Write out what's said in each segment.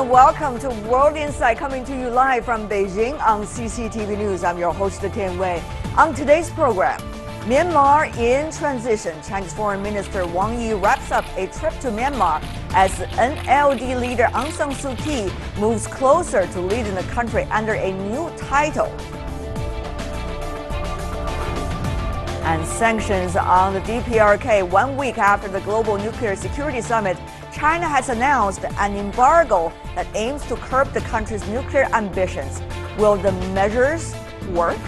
and welcome to World Insight, coming to you live from Beijing on CCTV News. I'm your host, Tian Wei. On today's program, Myanmar in transition. Chinese Foreign Minister Wang Yi wraps up a trip to Myanmar as NLD leader Aung San Suu Kyi moves closer to leading the country under a new title. And sanctions on the DPRK. 1 week after the Global Nuclear Security Summit, China has announced an embargo that aims to curb the country's nuclear ambitions. Will the measures work?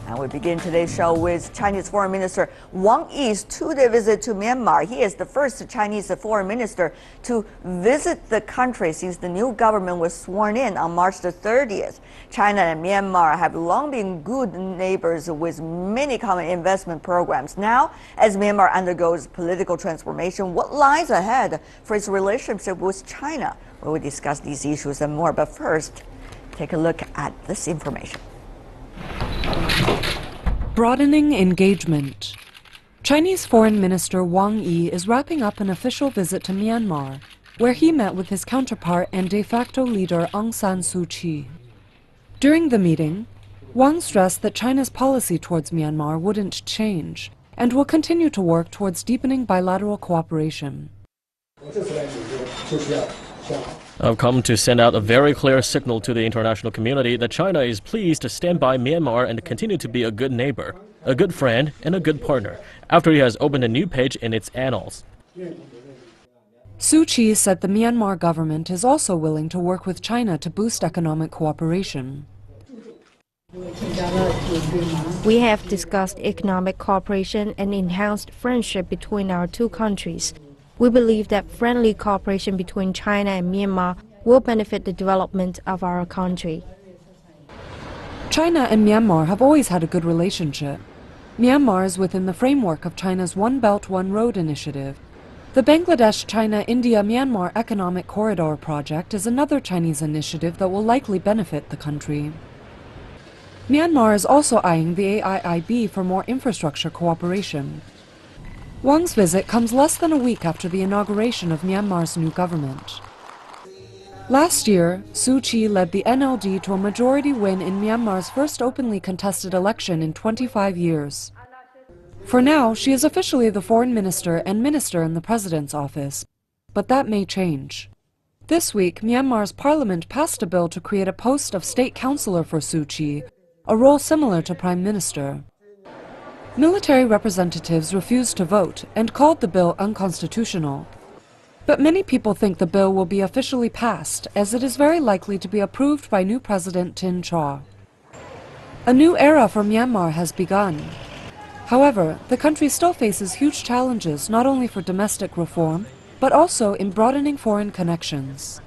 And we begin today's show with Chinese Foreign Minister Wang Yi's two-day visit to Myanmar. He is the first Chinese foreign minister to visit the country since the new government was sworn in on March the 30th. China and Myanmar have long been good neighbors with many common investment programs. Now, as Myanmar undergoes political transformation, what lies ahead for its relationship with China? Well, we discuss these issues and more, but first, take a look at this information. Broadening engagement. Chinese Foreign Minister Wang Yi is wrapping up an official visit to Myanmar, where he met with his counterpart and de facto leader Aung San Suu Kyi. During the meeting, Wang stressed that China's policy towards Myanmar wouldn't change and will continue to work towards deepening bilateral cooperation. I've come to send out a very clear signal to the international community that China is pleased to stand by Myanmar and continue to be a good neighbor, a good friend, and a good partner, after he has opened a new page in its annals. Suu Kyi said the Myanmar government is also willing to work with China to boost economic cooperation. We have discussed economic cooperation and enhanced friendship between our two countries. We believe that friendly cooperation between China and Myanmar will benefit the development of our country. China and Myanmar have always had a good relationship. Myanmar is within the framework of China's One Belt, One Road initiative. The Bangladesh-China-India-Myanmar Economic Corridor project is another Chinese initiative that will likely benefit the country. Myanmar is also eyeing the AIIB for more infrastructure cooperation. Wang's visit comes less than a week after the inauguration of Myanmar's new government. Last year, Suu Kyi led the NLD to a majority win in Myanmar's first openly contested election in 25 years. For now, she is officially the foreign minister and minister in the president's office, but that may change. This week, Myanmar's parliament passed a bill to create a post of state councillor for Suu Kyi, a role similar to prime minister. Military representatives refused to vote and called the bill unconstitutional. But many people think the bill will be officially passed, as it is very likely to be approved by new President Tin Chaw. A new era for Myanmar has begun. However, the country still faces huge challenges not only for domestic reform, but also in broadening foreign connections.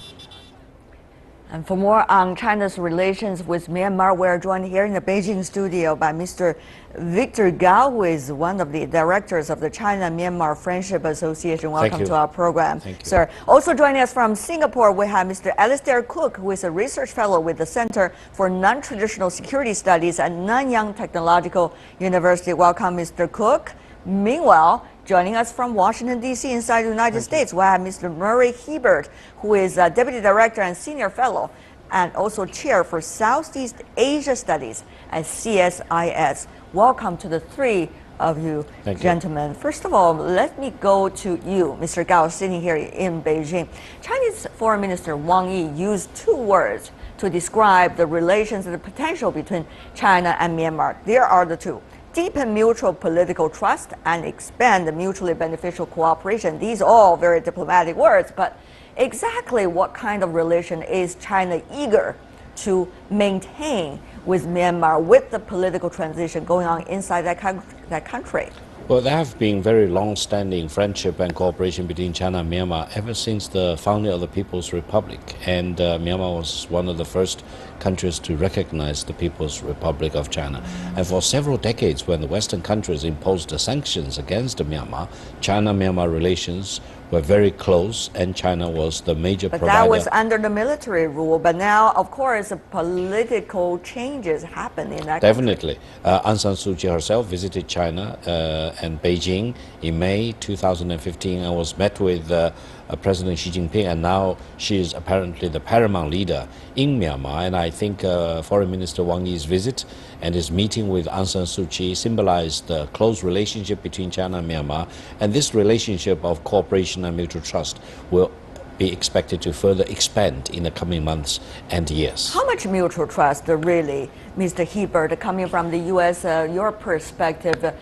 And for more on China's relations with Myanmar, we're joined here in the Beijing studio by Mr. Victor Gao, who is one of the directors of the China-Myanmar Friendship Association. Welcome to our program, sir. Also joining us from Singapore, we have Mr. Alistair Cook, who is a research fellow with the Center for Non-Traditional Security Studies at Nanyang Technological University. Welcome, Mr. Cook. Meanwhile, joining us from Washington, D.C. inside the United States, we have Mr. Murray Hebert, who is Deputy Director and Senior Fellow and also Chair for Southeast Asia Studies at CSIS. Welcome to the three of you, gentlemen. First of all, let me go to you, Mr. Gao, sitting here in Beijing. Chinese Foreign Minister Wang Yi used two words to describe the relations and the potential between China and Myanmar. There are the two: deepen mutual political trust and expand the mutually beneficial cooperation. These are all very diplomatic words, but exactly what kind of relation is China eager to maintain with Myanmar with the political transition going on inside that country? Well, there have been very long-standing friendship and cooperation between China and Myanmar ever since the founding of the People's Republic. And Myanmar was one of the first countries to recognize the People's Republic of China. And for several decades, when the Western countries imposed the sanctions against Myanmar, China-Myanmar relations were very close, and China was the major provider. But that was under the military rule. But now, of course, political changes happen in that Definitely. Aung San Suu Kyi herself visited China and Beijing in May 2015 and was met with President Xi Jinping, and now she is apparently the paramount leader in Myanmar. And I think Foreign Minister Wang Yi's visit and his meeting with Aung San Suu Kyi symbolized the close relationship between China and Myanmar, and this relationship of cooperation and mutual trust will be expected to further expand in the coming months and years. How much mutual trust, really, Mr. Hebert, coming from the U.S., your perspective,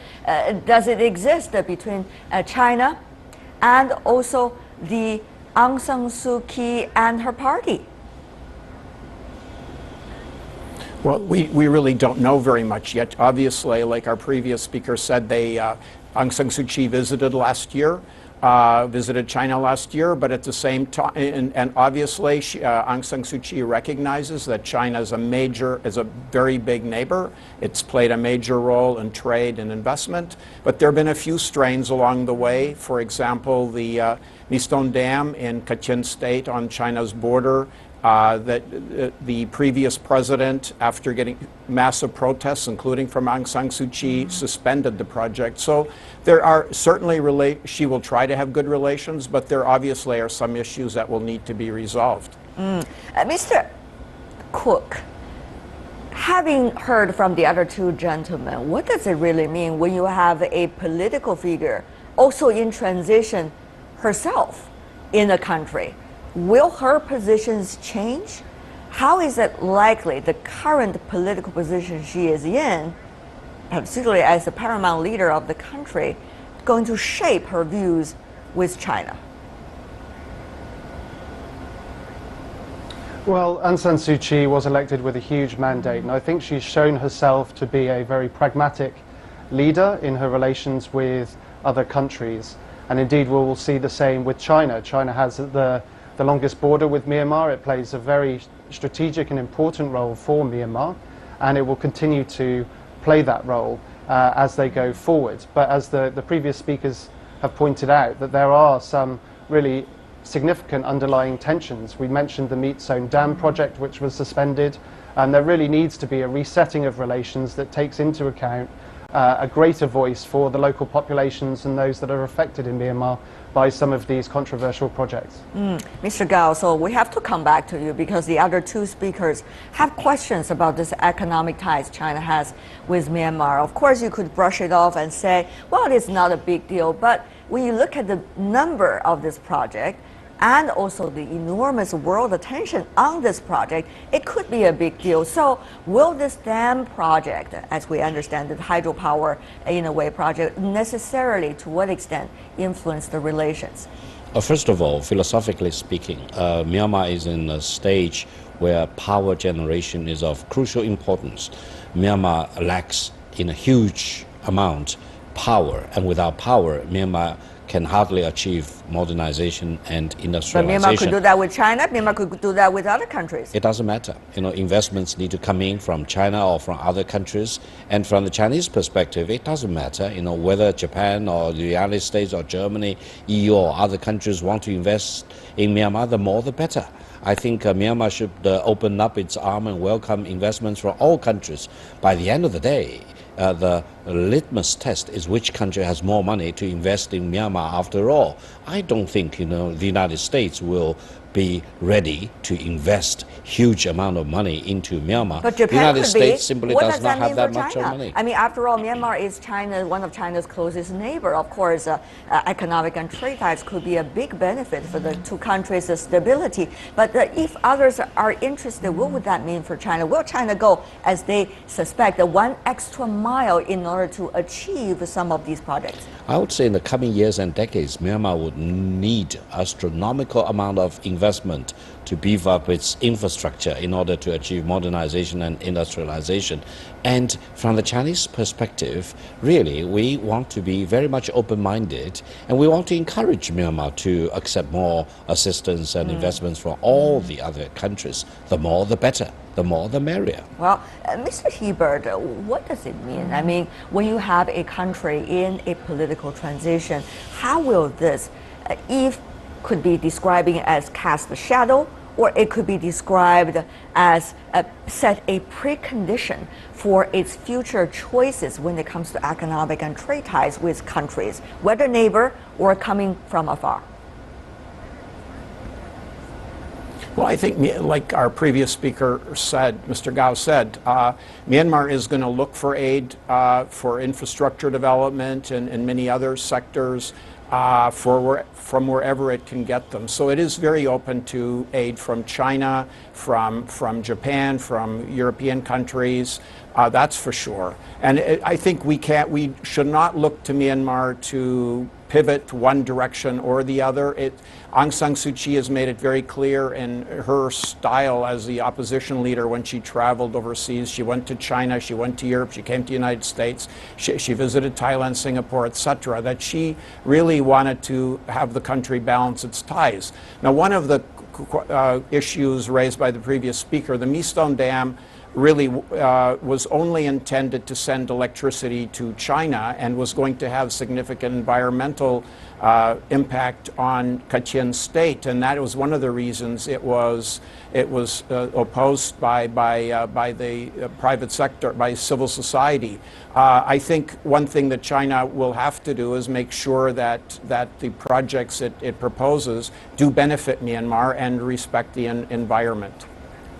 does it exist between China and also the Aung San Suu Kyi and her party? Well, we really don't know very much yet. Obviously, like our previous speaker said, Aung San Suu Kyi visited China last year, but at the same time, and obviously Aung San Suu Kyi recognizes that China is a very big neighbor. It's played a major role in trade and investment, but there have been a few strains along the way. For example, the Niston Dam in Kachin State on China's border, that the previous president, after getting massive protests, including from Aung San Suu Kyi, suspended the project. So there are certainly, she will try to have good relations, but there obviously are some issues that will need to be resolved. Mr. Cook, having heard from the other two gentlemen, what does it really mean when you have a political figure also in transition herself in a country? Will her positions change? How is it likely the current political position she is in, particularly as the paramount leader of the country, going to shape her views with China? Well, Aung San Suu Kyi was elected with a huge mandate, and I think she's shown herself to be a very pragmatic leader in her relations with other countries. And indeed, we will see the same with China. China has the longest border with Myanmar. It plays a very strategic and important role for Myanmar, and it will continue to play that role as they go forward. But as the previous speakers have pointed out, that there are some really significant underlying tensions. We mentioned the Myanmar Dam project, which was suspended, and there really needs to be a resetting of relations that takes into account a greater voice for the local populations and those that are affected in Myanmar by some of these controversial projects. Mr. Gao, so we have to come back to you because the other two speakers have questions about this economic ties China has with Myanmar. Of course, you could brush it off and say, well, it's not a big deal, but when you look at the number of this project, and also the enormous world attention on this project, it could be a big deal. So will this dam project, as we understand it, hydropower in a way project, necessarily to what extent influence the relations? First of all, philosophically speaking, Myanmar is in a stage where power generation is of crucial importance. Myanmar lacks in a huge amount power, and without power, Myanmar can hardly achieve modernization and industrialization. But Myanmar could do that with China, Myanmar could do that with other countries. It doesn't matter. Investments need to come in from China or from other countries. And from the Chinese perspective, it doesn't matter, whether Japan or the United States or Germany, EU or other countries want to invest in Myanmar, the more the better. I think Myanmar should open up its arm and welcome investments from all countries. By the end of the day, the litmus test is which country has more money to invest in Myanmar after all. I don't think, the United States will be ready to invest huge amount of money into Myanmar. But Japan the United could States be. simply What does not have that much China? of money. I mean, after all, Myanmar is one of China's closest neighbor. Of course, economic and trade ties could be a big benefit for the two countries' stability. But if others are interested, what would that mean for China? Will China go, as they suspect, one extra mile in order to achieve some of these projects? I would say in the coming years and decades, Myanmar would need astronomical amount of investment to beef up its infrastructure in order to achieve modernization and industrialization. And from the Chinese perspective, really, we want to be very much open-minded, and we want to encourage Myanmar to accept more assistance and investments from all the other countries. The more, the better. The more, the merrier. Well, Mr. Hebert, what does it mean? I mean, when you have a country in a political transition, how will this, could be describing as cast a shadow, or it could be described as set a precondition for its future choices when it comes to economic and trade ties with countries, whether neighbor or coming from afar? Well, I think, like our previous speaker said, Mr. Gao said, Myanmar is going to look for aid for infrastructure development and many other sectors from wherever it can get them. So it is very open to aid from China, from Japan, from European countries. That's for sure. And I think we should not look to Myanmar to pivot one direction or the other. Aung San Suu Kyi has made it very clear in her style as the opposition leader when she traveled overseas. She went to China, she went to Europe, she came to the United States, she visited Thailand, Singapore, etc., that she really wanted to have the country balance its ties. Now, one of the issues raised by the previous speaker, the Mystone Dam, really was only intended to send electricity to China and was going to have significant environmental impact on Kachin State, and that was one of the reasons it was opposed by the private sector, by civil society. I think one thing that China will have to do is make sure that the projects it proposes do benefit Myanmar and respect the environment.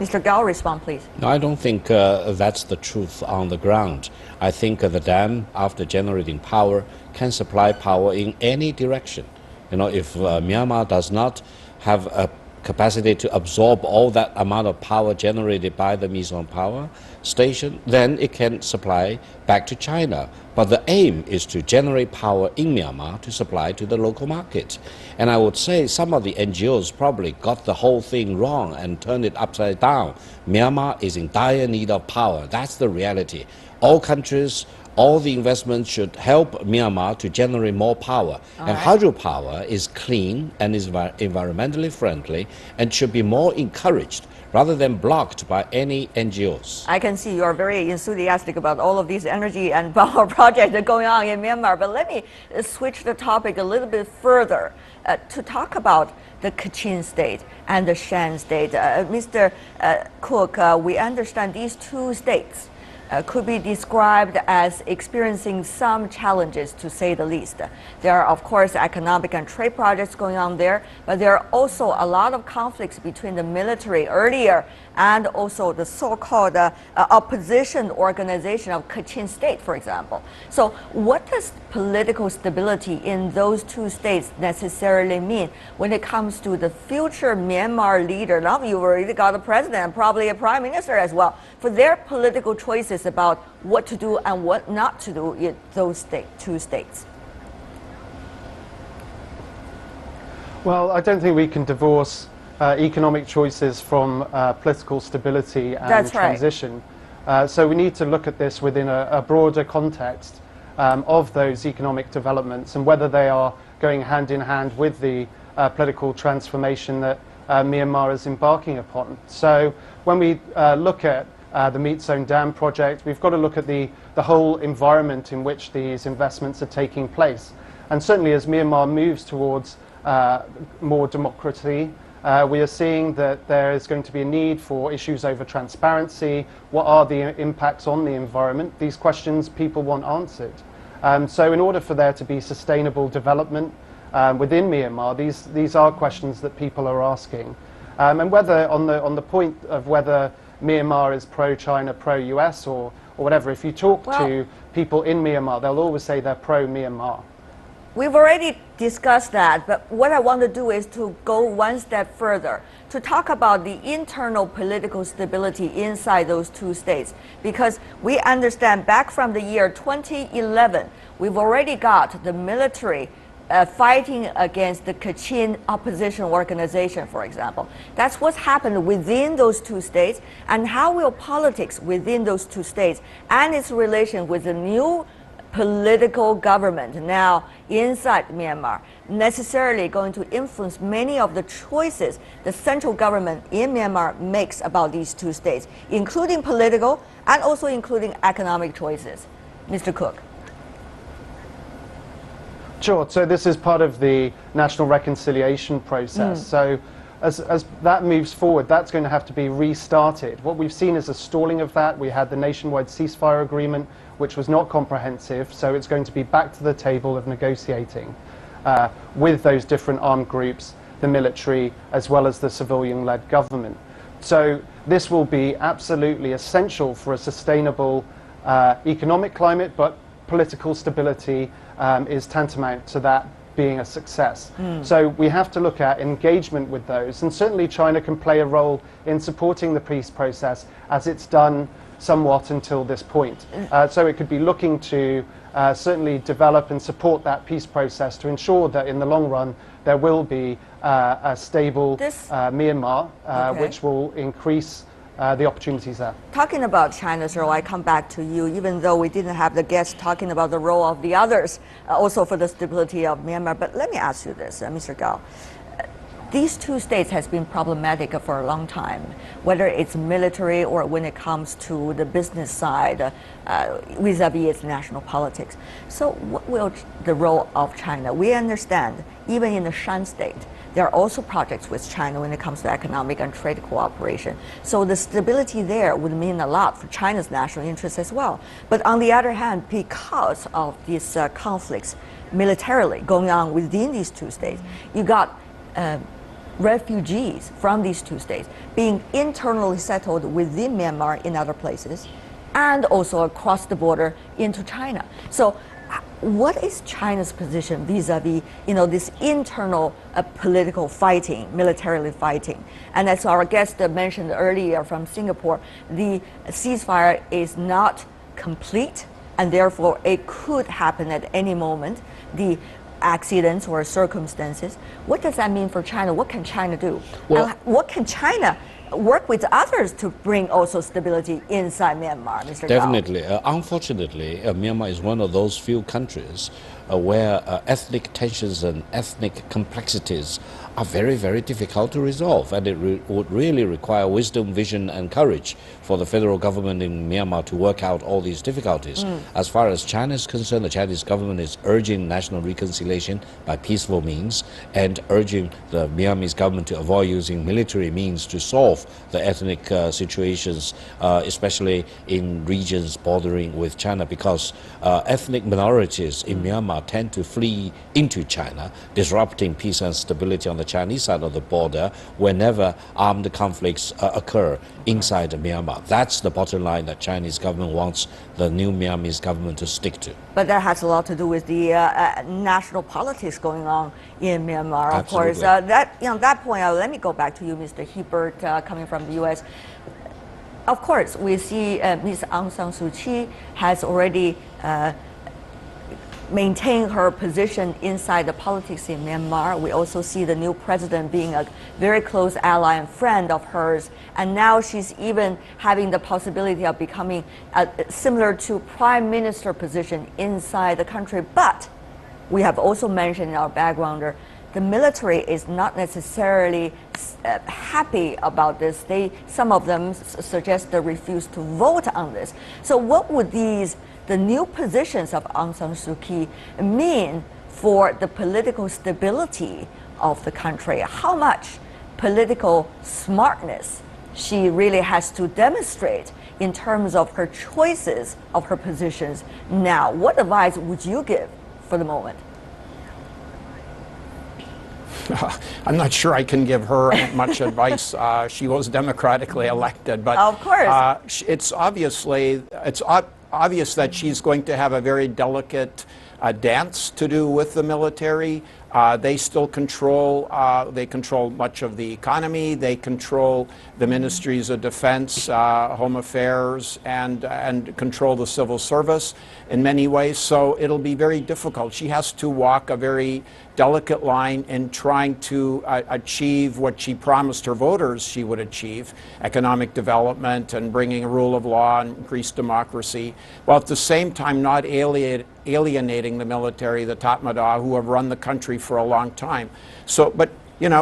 Mr. Gao, respond, please. No, I don't think that's the truth on the ground. I think the dam, after generating power, can supply power in any direction. You know, if Myanmar does not have a capacity to absorb all that amount of power generated by the Mystone power station, then it can supply back to China. But the aim is to generate power in Myanmar to supply to the local market. And I would say some of the NGOs probably got the whole thing wrong and turned it upside down. Myanmar is in dire need of power. That's the reality. All countries, all the investments should help Myanmar to generate more power. And hydropower is clean and is environmentally friendly and should be more encouraged rather than blocked by any NGOs. I can see you are very enthusiastic about all of these energy and power projects that are going on in Myanmar, but let me switch the topic a little bit further to talk about the Kachin State and the Shan State. Mr. Cook, we understand these two states could be described as experiencing some challenges, to say the least. There are, of course, economic and trade projects going on there, but there are also a lot of conflicts between the military earlier and also the so-called opposition organization of Kachin State, for example. So what does political stability in those two states necessarily mean when it comes to the future Myanmar leader? Now you've already got a president and probably a prime minister as well, for their political choices about what to do and what not to do in those two states. Well, I don't think we can divorce economic choices from political stability and That's transition. Right. So we need to look at this within a broader context of those economic developments and whether they are going hand in hand with the political transformation that Myanmar is embarking upon. So when we look at the Mystone Dam project, we've got to look at the whole environment in which these investments are taking place. And certainly as Myanmar moves towards more democracy, we are seeing that there is going to be a need for issues over transparency. What are the impacts on the environment? These questions people want answered. So in order for there to be sustainable development within Myanmar, these are questions that people are asking. And whether on the point of whether Myanmar is pro-China, pro-US or whatever, if you talk to people in Myanmar, they'll always say they're pro-Myanmar. We've already discussed that, but what I want to do is to go one step further, to talk about the internal political stability inside those two states. Because we understand back from the year 2011, we've already got the military fighting against the Kachin opposition organization, for example. That's what's happened within those two states, and how will politics within those two states and its relation with the new political government now inside Myanmar necessarily going to influence many of the choices the central government in Myanmar makes about these two states, including political and also including economic choices. Mr. Cook. Sure, so this is part of the national reconciliation process. So as that moves forward, that's going to have to be restarted. What we've seen is a stalling of that. We had the nationwide ceasefire agreement, which was not comprehensive, so it's going to be back to the table of negotiating with those different armed groups. the military as well as the civilian-led government. So this will be absolutely essential for a sustainable economic climate, but political stability is tantamount to that being a success. So we have to look at engagement with those, and certainly China can play a role in supporting the peace process as it's done somewhat until this point. So it could be looking to certainly develop and support that peace process to ensure that in the long run there will be a stable Myanmar, which will increase the opportunities there. Talking about China, Cyril, I come back to you, even though we didn't have the guests talking about the role of the others, also for the stability of Myanmar. But let me ask you this, Mr. Gao. These two states has been problematic for a long time, whether it's military or when it comes to the business side, vis-a-vis its national politics. So what will the role of China? We understand, even in the Shan state, there are also projects with China when it comes to economic and trade cooperation. So the stability there would mean a lot for China's national interests as well. But on the other hand, because of these conflicts militarily going on within these two states, you got refugees from these two states being internally settled within Myanmar in other places, and also across the border into China. So what is China's position vis-a-vis, this internal political fighting, militarily fighting? And as our guest mentioned earlier from Singapore, the ceasefire is not complete, and therefore it could happen at any moment. The accidents or circumstances. What does that mean for China? What can China do? Well, what can China work with others to bring also stability inside Myanmar, Mr. Definitely. Unfortunately, Myanmar is one of those few countries where ethnic tensions and ethnic complexities are very, very difficult to resolve, and it would really require wisdom, vision and courage for the federal government in Myanmar to work out all these difficulties. As far as China is concerned, the Chinese government is urging national reconciliation by peaceful means and urging the Myanmar government to avoid using military means to solve the ethnic situations, especially in regions bordering with China, because ethnic minorities in Myanmar tend to flee into China, disrupting peace and stability on the Chinese side of the border whenever armed conflicts occur inside Myanmar. That's the bottom line that Chinese government wants the new Myanmar government to stick to. But that has a lot to do with the national politics going on in Myanmar. Of Absolutely. course, that point, let me go back to you, Mr. Hebert, coming from the U.S. Of course, we see Ms. Aung San Suu Kyi has already maintain her position inside the politics in Myanmar. We also see the new president being a very close ally and friend of hers, and now she's even having the possibility of becoming similar to prime minister position inside the country. But we have also mentioned in our backgrounder, the military is not necessarily happy about this. Some of them suggest they refuse to vote on this. So what would the new positions of Aung San Suu Kyi mean for the political stability of the country? How much political smartness she really has to demonstrate in terms of her choices of her positions now? What advice would you give for the moment? I'm not sure I can give her much advice. She was democratically elected, but of course, it's obvious that she's going to have a very delicate dance to do with the military. They still control much of the economy. They control the ministries of defense, home affairs, and control the civil service in many ways. So it'll be very difficult. She has to walk a very delicate line in trying to achieve what she promised her voters she would achieve: economic development and bringing a rule of law and increased democracy, while at the same time not alienating the military, the Tatmadaw, who have run the country for a long time. So, but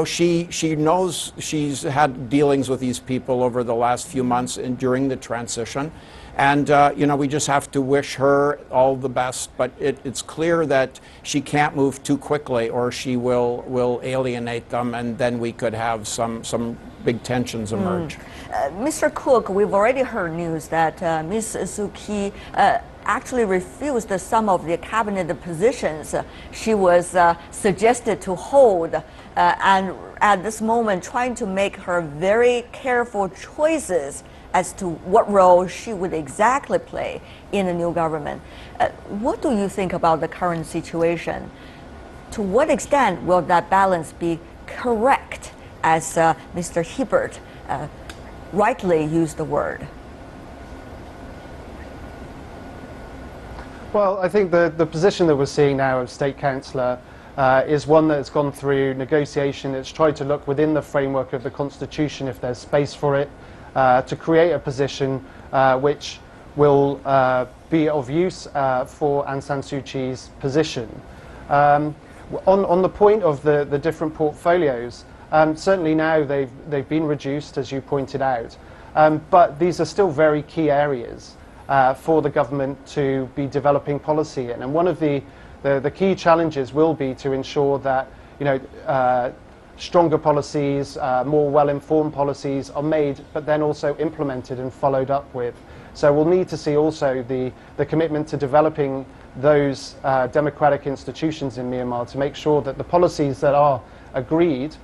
she knows she's had dealings with these people over the last few months and during the transition. And, we just have to wish her all the best. But it's clear that she can't move too quickly or she will alienate them, and then we could have some big tensions emerge. Mr. Cook, we've already heard news that Ms. Suu Kyi actually refused some of the cabinet positions she was suggested to hold, and at this moment trying to make her very careful choices as to what role she would exactly play in the new government. What do you think about the current situation? To what extent will that balance be correct, as Mr. Hebert rightly used the word? Well, I think the position that we're seeing now of State Councillor is one that's gone through negotiation. It's tried to look within the framework of the Constitution if there's space for it, to create a position which will be of use for Aung San Suu Kyi's position. On the point of the different portfolios, certainly now they've been reduced, as you pointed out, but these are still very key areas for the government to be developing policy in. And one of the key challenges will be to ensure that, you know, stronger policies, more well-informed policies are made, but then also implemented and followed up with. So we'll need to see also the commitment to developing those democratic institutions in Myanmar to make sure that the policies that are agreed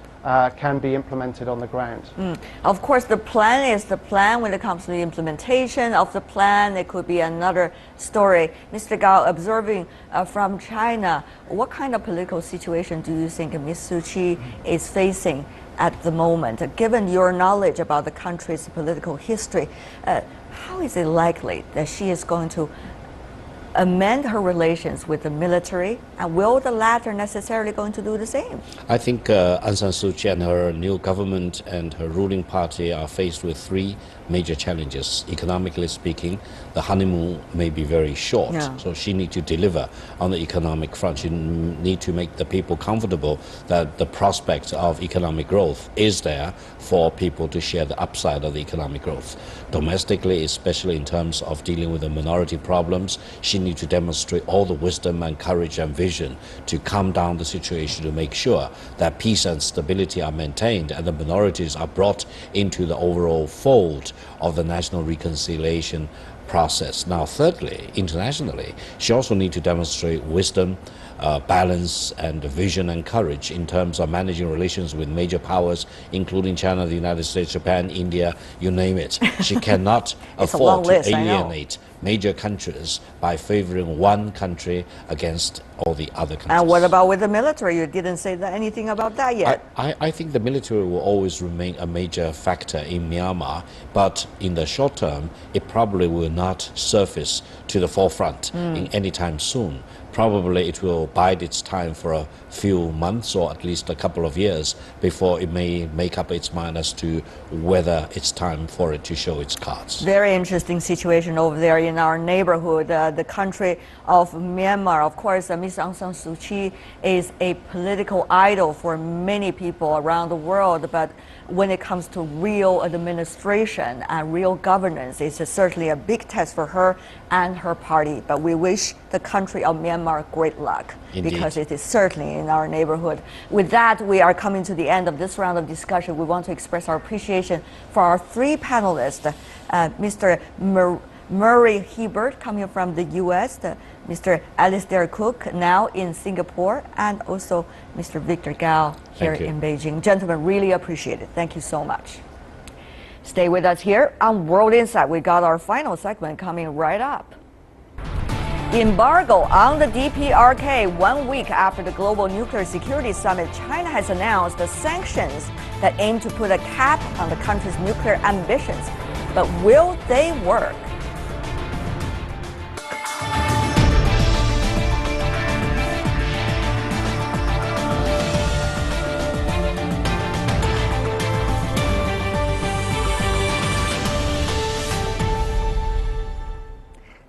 can be implemented on the ground. Of course, the plan is the plan. When it comes to the implementation of the plan, it could be another story. Mr. Gao, observing from China, what kind of political situation do you think Ms. Suu Kyi is facing at the moment? Given your knowledge about the country's political history, how is it likely that she is going to amend her relations with the military, and will the latter necessarily going to do the same? I think Aung San Suu Kyi and her new government and her ruling party are faced with three major challenges. Economically speaking, the honeymoon may be very short, so she needs to deliver on the economic front. She needs to make the people comfortable that the prospect of economic growth is there for people to share the upside of the economic growth. Domestically, especially in terms of dealing with the minority problems, she needs to demonstrate all the wisdom and courage and vision to calm down the situation, to make sure that peace and stability are maintained and the minorities are brought into the overall fold of the national reconciliation process. Now, thirdly, internationally, she also needs to demonstrate wisdom, balance and vision and courage in terms of managing relations with major powers, including China, the United States, Japan, India, you name it. She cannot afford to alienate major countries by favoring one country against all the other countries. And what about with the military? You didn't say anything about that yet. I think the military will always remain a major factor in Myanmar, but in the short term, it probably will not surface to the forefront in any time soon. Probably it will bide its time for a few months or at least a couple of years before it may make up its mind as to whether it's time for it to show its cards. Very interesting situation over there in our neighborhood, the country of Myanmar. Of course, Ms. Aung San Suu Kyi is a political idol for many people around the world, but when it comes to real administration and real governance, it's certainly a big test for her and her party. But we wish the country of Myanmar great luck. Indeed. Because it is certainly in our neighborhood. With that, we are coming to the end of this round of discussion. We want to express our appreciation for our three panelists, Mr. Murray Hebert, coming from the U.S., Mr. Alistair Cook, now in Singapore, and also Mr. Victor Gao here in Beijing. Gentlemen, really appreciate it. Thank you so much. Stay with us here on World Insight. We got our final segment coming right up. Embargo on the DPRK. 1 week after the Global Nuclear Security Summit, China has announced the sanctions that aim to put a cap on the country's nuclear ambitions. But will they work?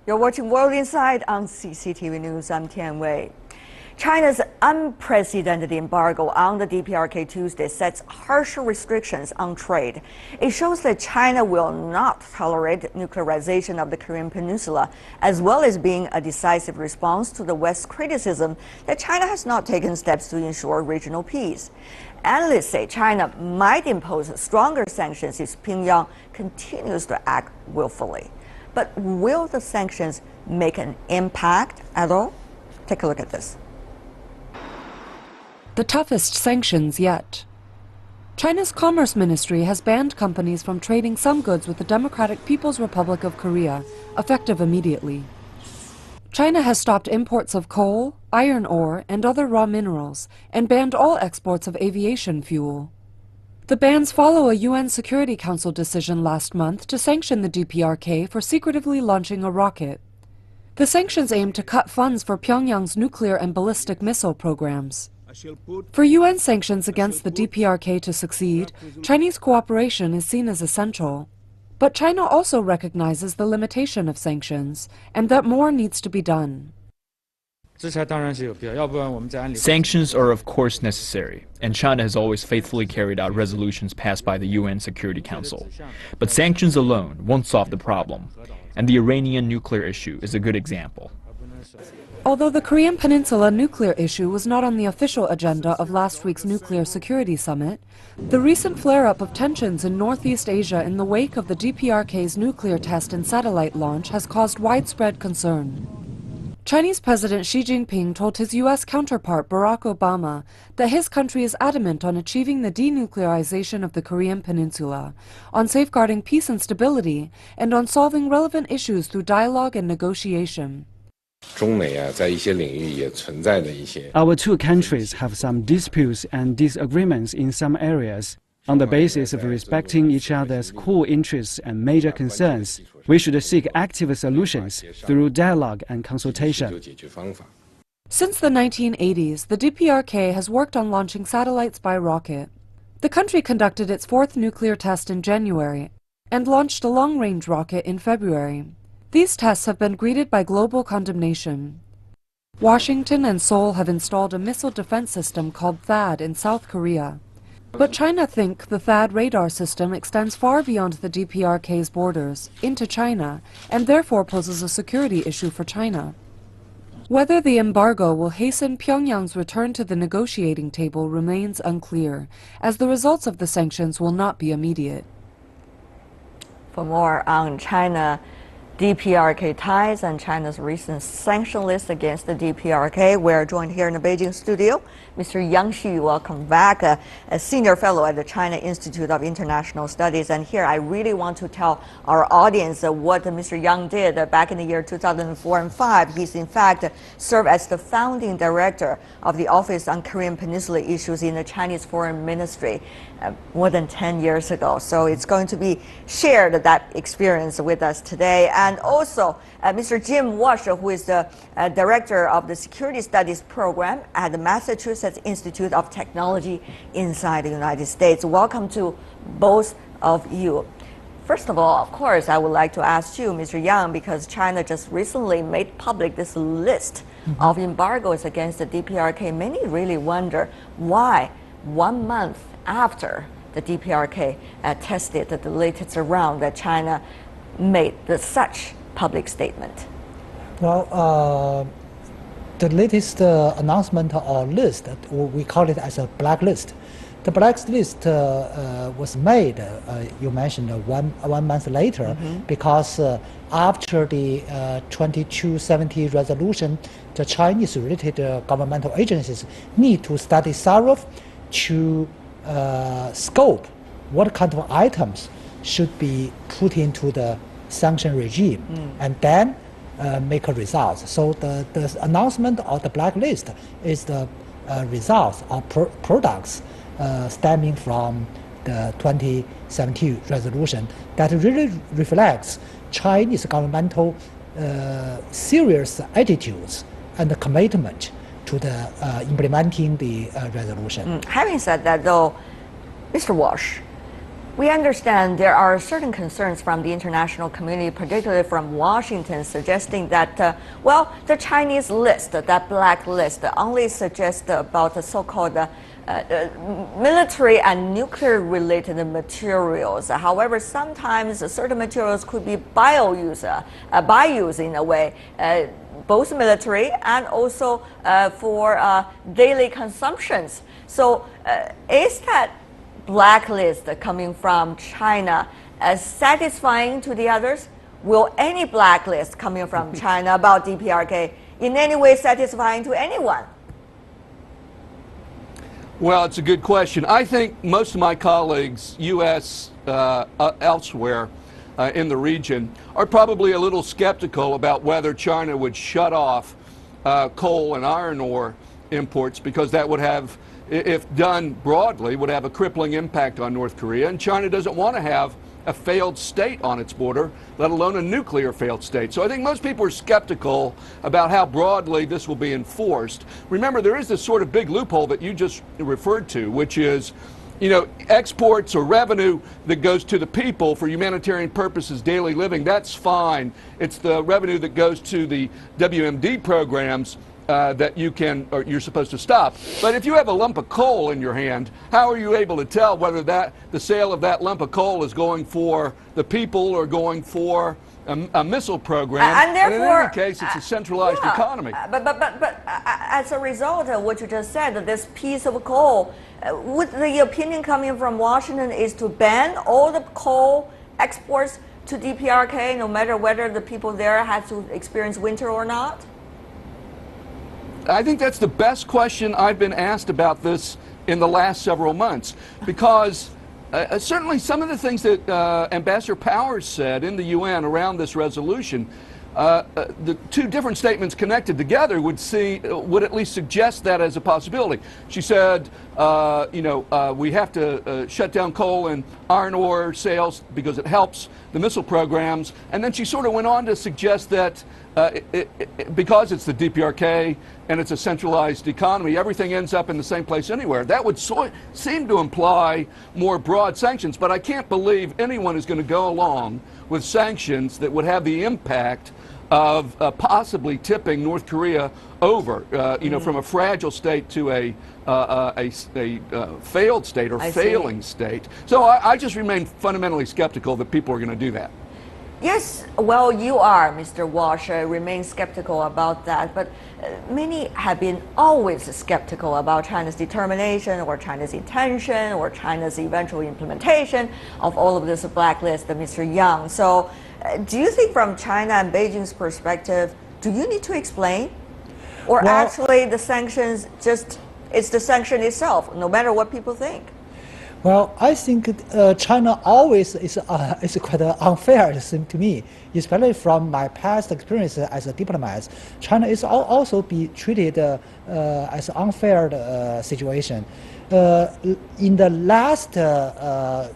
You're watching World Insight on CCTV News. I'm Tian Wei. China's unprecedented embargo on the DPRK Tuesday sets harsher restrictions on trade. It shows that China will not tolerate nuclearization of the Korean Peninsula, as well as being a decisive response to the West's criticism that China has not taken steps to ensure regional peace. Analysts say China might impose stronger sanctions if Pyongyang continues to act willfully. But will the sanctions make an impact at all? Take a look at this. The toughest sanctions yet. China's Commerce Ministry has banned companies from trading some goods with the Democratic People's Republic of Korea, effective immediately. China has stopped imports of coal, iron ore, and other raw minerals, and banned all exports of aviation fuel. The bans follow a UN Security Council decision last month to sanction the DPRK for secretively launching a rocket. The sanctions aim to cut funds for Pyongyang's nuclear and ballistic missile programs. For UN sanctions against the DPRK to succeed, Chinese cooperation is seen as essential. But China also recognizes the limitation of sanctions, and that more needs to be done. Sanctions are of course necessary, and China has always faithfully carried out resolutions passed by the UN Security Council. But sanctions alone won't solve the problem, and the Iranian nuclear issue is a good example. Although the Korean Peninsula nuclear issue was not on the official agenda of last week's Nuclear Security Summit, the recent flare-up of tensions in Northeast Asia in the wake of the DPRK's nuclear test and satellite launch has caused widespread concern. Chinese President Xi Jinping told his U.S. counterpart Barack Obama that his country is adamant on achieving the denuclearization of the Korean Peninsula, on safeguarding peace and stability, and on solving relevant issues through dialogue and negotiation. Our two countries have some disputes and disagreements in some areas. On the basis of respecting each other's core interests and major concerns, we should seek active solutions through dialogue and consultation. Since the 1980s, the DPRK has worked on launching satellites by rocket. The country conducted its fourth nuclear test in January and launched a long-range rocket in February. These tests have been greeted by global condemnation. Washington and Seoul have installed a missile defense system called THAAD in South Korea. But China thinks the THAAD radar system extends far beyond the DPRK's borders, into China, and therefore poses a security issue for China. Whether the embargo will hasten Pyongyang's return to the negotiating table remains unclear, as the results of the sanctions will not be immediate. For more on China DPRK ties and China's recent sanction list against the DPRK, we're joined here in the Beijing studio. Mr. Yang Xu, welcome back, a senior fellow at the China Institute of International Studies. And here I really want to tell our audience what Mr. Yang did back in the year 2004 and 5. He's in fact served as the founding director of the Office on Korean Peninsula Issues in the Chinese Foreign Ministry more than 10 years ago. So it's going to be shared, that experience, with us today. And also Mr. Jim Walsh, who is the director of the Security Studies program at the Massachusetts Institute of Technology inside the United States. Welcome to both of you. First of all, of course, I would like to ask you, Mr. Yang, because China just recently made public this list of embargoes against the DPRK. Many really wonder why 1 month after the DPRK tested the latest round that China made such public statement. Well, the latest announcement or list, we call it as a blacklist. The blacklist was made, you mentioned, one month later, because after the 2270 resolution, the Chinese-related governmental agencies need to study thoroughly to scope what kind of items should be put into the sanction regime, and then make a result. So the announcement of the blacklist is the results of products stemming from the 2017 resolution that really reflects Chinese governmental serious attitudes and commitment to the implementing the resolution. Having said that, though, Mr. Walsh, we understand there are certain concerns from the international community, particularly from Washington, suggesting that, well, the Chinese list, that black list, only suggests about the so-called military and nuclear-related materials. However, sometimes certain materials could be by-use in a way, both military and also for daily consumptions. So is that blacklist coming from China as satisfying to the others, will any blacklist coming from China about DPRK in any way satisfying to anyone? Well, it's a good question. I think most of my colleagues, U.S., elsewhere in the region, are probably a little skeptical about whether China would shut off coal and iron ore imports, because that would have, if done broadly, would have a crippling impact on North Korea. And China doesn't want to have a failed state on its border, let alone a nuclear failed state. So I think most people are skeptical about how broadly this will be enforced. Remember, there is this sort of big loophole that you just referred to, which is, you know, exports or revenue that goes to the people for humanitarian purposes, daily living, that's fine. It's the revenue that goes to the WMD programs that you're supposed to stop. But if you have a lump of coal in your hand, how are you able to tell whether the sale of that lump of coal is going for the people or going for a missile program? And therefore, in any case, it's a centralized economy. But as a result of what you just said, this piece of coal, would the opinion coming from Washington is to ban all the coal exports to DPRK, no matter whether the people there have to experience winter or not? I think that's the best question I've been asked about this in the last several months, because certainly some of the things that Ambassador Powers said in the UN around this resolution, the two different statements connected together would at least suggest that as a possibility. She said, we have to shut down coal and iron ore sales because it helps the missile programs. And then she sort of went on to suggest that because it's the DPRK and it's a centralized economy, everything ends up in the same place anywhere. That would seem to imply more broad sanctions, but I can't believe anyone is going to go along with sanctions that would have the impact of possibly tipping North Korea over, from a fragile state to a failed state or failing state. So I just remain fundamentally skeptical that people are going to do that. Yes, well, you are, Mr. Walsh, remain skeptical about that, but many have been always skeptical about China's determination or China's intention or China's eventual implementation of all of this blacklist, Mr. Yang. So do you think from China and Beijing's perspective, do you need to explain? Or actually the sanctions it's the sanction itself, no matter what people think? Well, I think China always is quite unfair, it seems to me, especially from my past experience as a diplomat. China is also be treated as an unfair situation. In the last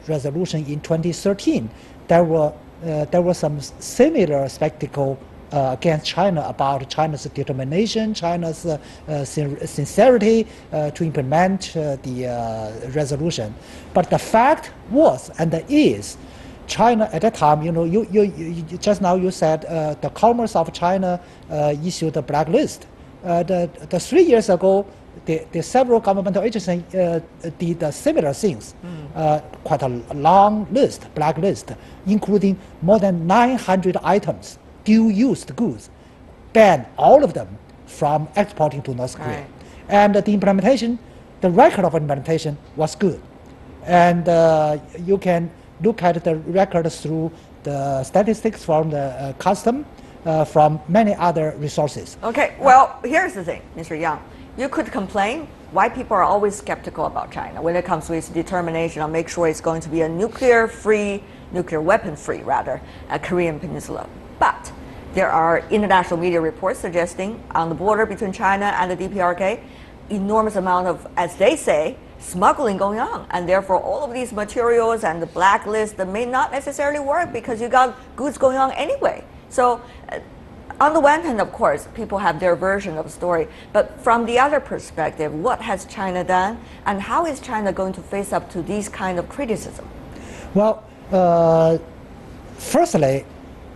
resolution in 2013, there was some similar spectacle against China about China's determination, China's sincerity to implement the resolution. But the fact was and is, China at that time, you just now you said the Commerce of China issued a blacklist. The 3 years ago, the several governmental agencies did similar things, quite a long list, blacklist, including more than 900 items, dual-used goods, ban all of them from exporting to North Korea. Right. And the implementation, the record of implementation was good. And you can look at the records through the statistics from the custom, from many other resources. Okay, well, here's the thing, Mr. Yang. You could complain why people are always skeptical about China when it comes to its determination to make sure it's going to be a nuclear weapon-free, Korean Peninsula. But there are international media reports suggesting on the border between China and the DPRK, enormous amount of, as they say, smuggling going on. And therefore, all of these materials and the blacklist that may not necessarily work because you got goods going on anyway. So on the one hand, of course, people have their version of the story. But from the other perspective, what has China done? And how is China going to face up to these kind of criticism? Well, firstly,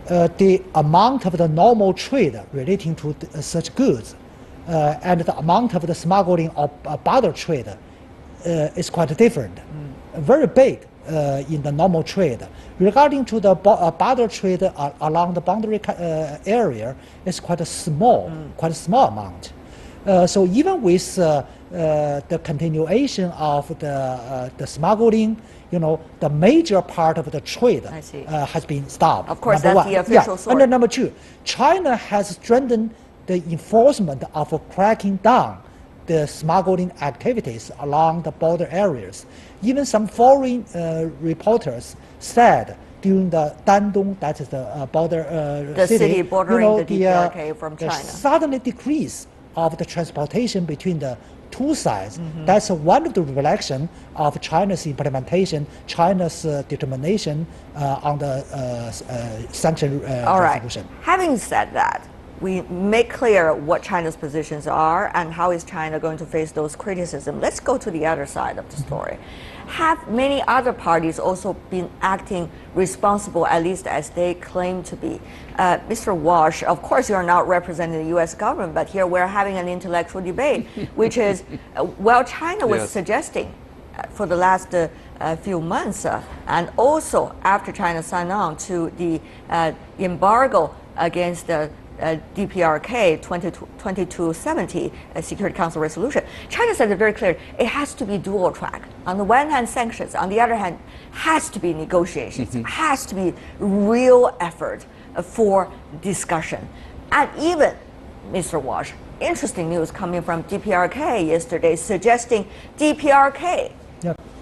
the amount of the normal trade relating to such goods and the amount of the smuggling or barter trade is quite different, very big in the normal trade. Regarding to the barter trade along the boundary area, it's quite a small amount. So even with the continuation of the smuggling, the major part of the trade has been stopped. Of course, that's the official source. And then number two, China has strengthened the enforcement of cracking down the smuggling activities along the border areas. Even some foreign reporters said during the Dandong, that is the border the city bordering the DPRK from China, the sudden decrease of the transportation between the two sides. That's one of the reflection of China's implementation, China's determination on the sanction resolution. Having said that, we make clear what China's positions are and how is China going to face those criticisms. Let's go to the other side of the story. Have many other parties also been acting responsible, at least as they claim to be? Mr. Walsh, of course you are not representing the U.S. government, but here we're having an intellectual debate, which is, well, China was suggesting for the last few months, and also after China signed on to the embargo against the DPRK 2270 Security Council resolution, China said it very clear, it has to be dual track. On the one hand, sanctions. On the other hand, has to be negotiations, has to be real effort for discussion. And even, Mr. Walsh, interesting news coming from DPRK yesterday suggesting DPRK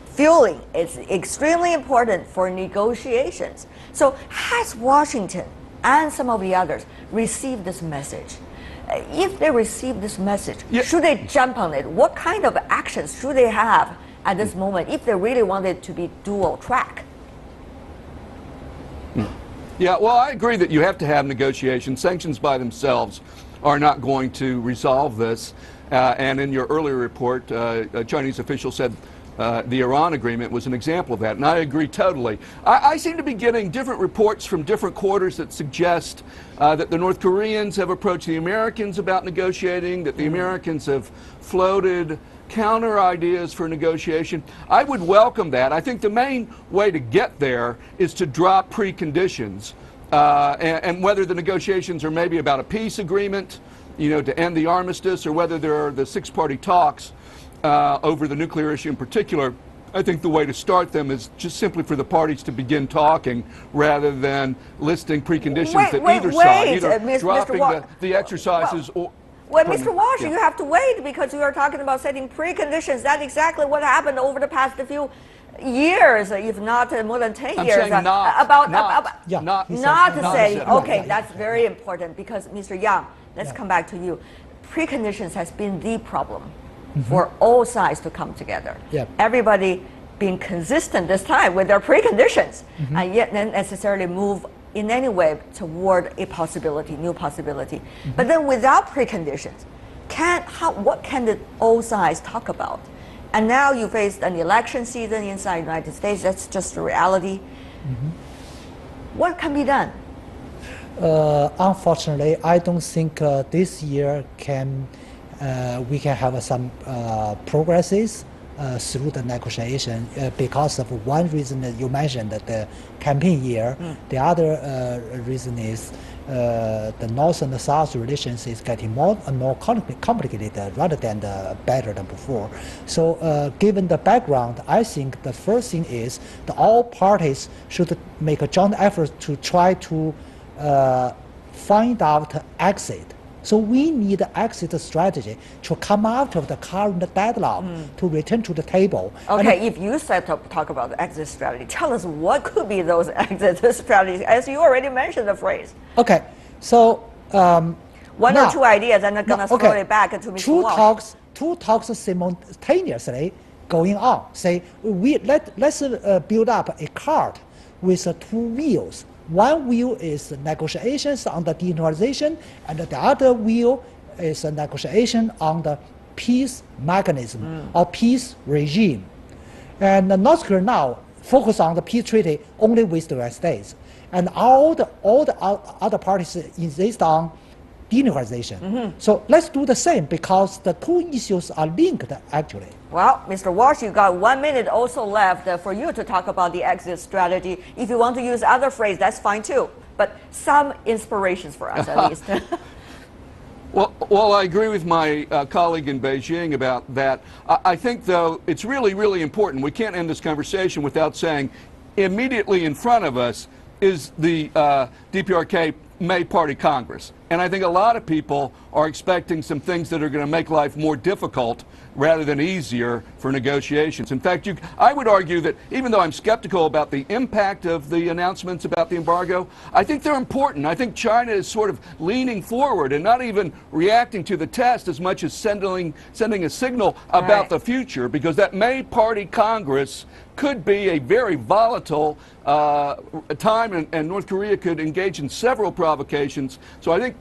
fueling is extremely important for negotiations. So has Washington and some of the others receive this message? If they receive this message, should they jump on it? What kind of actions should they have at this moment if they really want it to be dual track? Yeah, well, I agree that you have to have negotiations. Sanctions by themselves are not going to resolve this. And in your earlier report, a Chinese official said the Iran agreement was an example of that, and I agree totally. I seem to be getting different reports from different quarters that suggest that the North Koreans have approached the Americans about negotiating, that the Americans have floated counter ideas for negotiation. I would welcome that. I think the main way to get there is to drop preconditions, and whether the negotiations are maybe about a peace agreement, to end the armistice, or whether there are the six-party talks over the nuclear issue in particular. I think the way to start them is just simply for the parties to begin talking rather than listing preconditions that either side, either dropping the exercises or... Well, Mr. Walsh, you have to wait because you are talking about setting preconditions. That's exactly what happened over the past few years, if not more than 10 years. I'm saying not saying. Okay, that's very important because, Mr. Yang, let's come back to you. Preconditions has been the problem for all sides to come together. Everybody being consistent this time with their preconditions, and yet not necessarily move in any way toward a possibility, new possibility. But then without preconditions, what can the all sides talk about? And now you faced an election season inside the United States. That's just the reality. What can be done? Unfortunately, I don't think this year we can have some progresses through the negotiation because of one reason that you mentioned, that the campaign year. The other reason is the North and the South relations is getting more and more complicated rather than better than before. So given the background, I think the first thing is that all parties should make a joint effort to try to find out exit. So we need an exit strategy to come out of the current deadlock to return to the table. Okay, if you talk about the exit strategy, tell us what could be those exit strategies, as you already mentioned the phrase. Okay, so one or two ideas, and I'm going to throw it back to Mr. Walsh. Two talks simultaneously going on. Say, let's build up a cart with two wheels. One wheel is negotiations on the denuclearization, and the other wheel is a negotiation on the peace mechanism or peace regime. And North Korea now focus on the peace treaty only with the United States, and all the other parties insist on denuclearization. So let's do the same because the two issues are linked actually. Well, Mr. Walsh, you got 1 minute also left for you to talk about the exit strategy. If you want to use other phrase, that's fine too. But some inspirations for us at least. Well, I agree with my colleague in Beijing about that. I think, though, it's really, really important. We can't end this conversation without saying immediately in front of us is the DPRK May Party Congress. And I think a lot of people are expecting some things that are going to make life more difficult rather than easier for negotiations. In fact, I would argue that even though I'm skeptical about the impact of the announcements about the embargo, I think they're important. I think China is sort of leaning forward and not even reacting to the test as much as sending a signal about the future, because that May Party Congress could be a very volatile time, and North Korea could engage in several provocations. So I think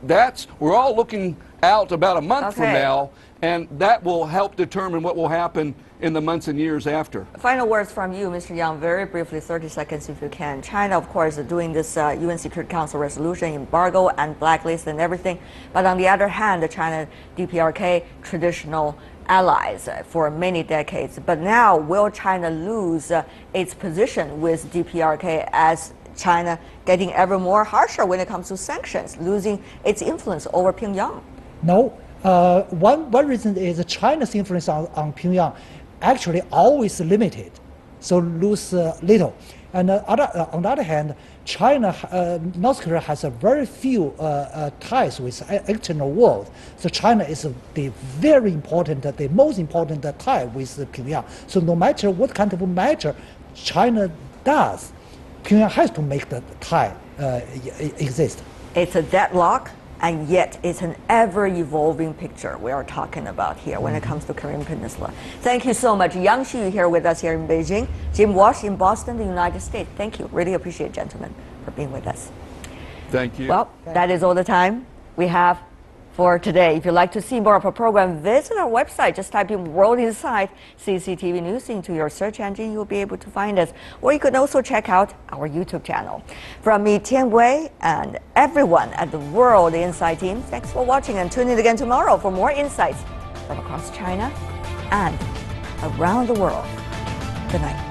we're all looking out about a month from now, and that will help determine what will happen in the months and years after. Final words from you, Mr. Yang, very briefly, 30 seconds if you can. China, of course, is doing this UN Security Council resolution, embargo and blacklist and everything. But on the other hand, the China DPRK, traditional allies for many decades. But now, will China lose its position with DPRK as China getting ever more harsher when it comes to sanctions, losing its influence over Pyongyang? No. One reason is China's influence on Pyongyang actually always limited, so lose little. And on the other hand, North Korea has a very few ties with external world. So China is the very important, the most important tie with Pyongyang. So no matter what kind of measure China does, Pyongyang has to make the tie exist. It's a deadlock, and yet it's an ever-evolving picture we are talking about here when it comes to Korean Peninsula. Thank you so much. Yang Xu here with us here in Beijing. Jim Walsh in Boston, the United States. Thank you. Really appreciate, gentlemen, for being with us. Thank you. Well, that is all the time we have for today. If you'd like to see more of our program, visit our website. Just type in World Insight CCTV News into your search engine. You'll be able to find us. Or you can also check out our YouTube channel. From me, Tian Wei, and everyone at the World Insight team, thanks for watching, and tune in again tomorrow for more insights from across China and around the world. Good night.